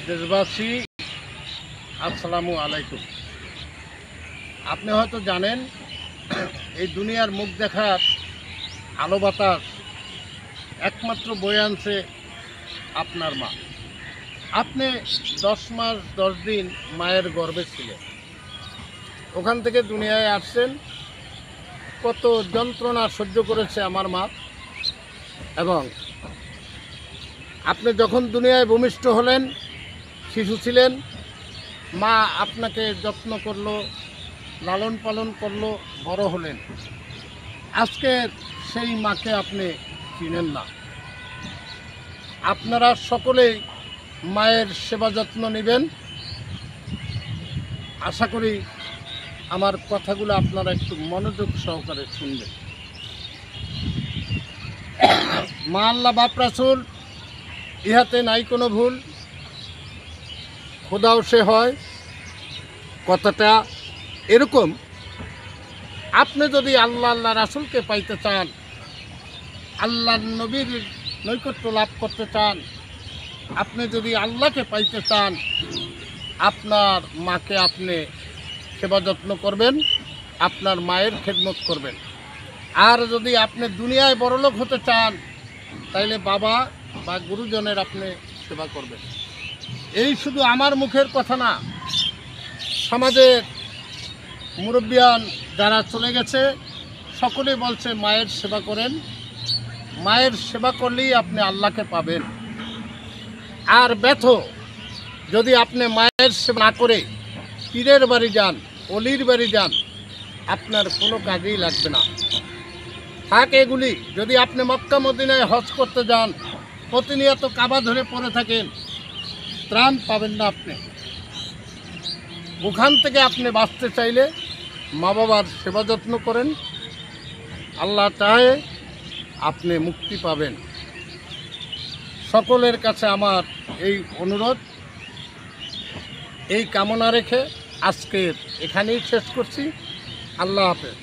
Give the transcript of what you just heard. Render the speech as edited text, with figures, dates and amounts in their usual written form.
দেশবাসী, আসসালামু আলাইকুম। আপনি হয়তো জানেন এই দুনিয়ার মুখ দেখার আলো বাতাস একমাত্র বয়ে আনছে আপনার মা। আপনি 10 মাস 10 দিন মায়ের গর্ভে ছিলেন, ওখান থেকে দুনিয়ায় আসছেন। কত যন্ত্রণা সহ্য করেছে আমার মা। এবং আপনি যখন দুনিয়ায় ভূমিষ্ঠ হলেন, শিশু ছিলেন, মা আপনাকে যত্ন করলো, লালন পালন করলো, বড় হলেন। আজকে সেই মাকে আপনি চিনেন না। আপনারা সকলেই মায়ের সেবা যত্ন নেবেন। আশা করি আমার কথাগুলো আপনারা একটু মনোযোগ সহকারে শুনবেন। মা আল্লাহ বাপ রাসূল ইহাতে নাই কোনো ভুল, খোদাও সে হয়। কথাটা এরকম, আপনি যদি আল্লাহ রাসূলকে পাইতে চান, আল্লাহ নবীর নৈকট্য লাভ করতে চান, আপনি যদি আল্লাহকে পাইতে চান, আপনার মাকে আপনি সেবা যত্ন করবেন, আপনার মায়ের খেদমত করবেন। আর যদি আপনি দুনিয়ায় বড়লোক হতে চান, তাইলে বাবা বা গুরুজনের আপনি সেবা করবেন। এই শুধু আমার মুখের কথা না, সমাজের মুরব্বিয়ান যারা চলে গেছে সকলেই বলছে মায়ের সেবা করেন। মায়ের সেবা করলেই আপনি আল্লাহকে পাবেন। আর ব্যথ যদি আপনি মায়ের সেবা না করে পীরের বাড়ি যান, অলির বাড়ি যান, আপনার কোনো কাজেই লাগবে না। থাক এগুলি। যদি আপনি মক্কা মদিনায় হজ করতে যান, প্রতিনিয়ত কাবা ধরে পড়ে থাকেন, ত্রাণ পাবেন না আপনি। ওখান থেকে আপনি বাঁচতে চাইলে মা বাবার সেবা যত্ন করেন, আল্লাহ চাহে আপনি মুক্তি পাবেন। সকলের কাছে আমার এই অনুরোধ, এই কামনা রেখে আজকের এখানেই শেষ করছি। আল্লাহ হাফেজ।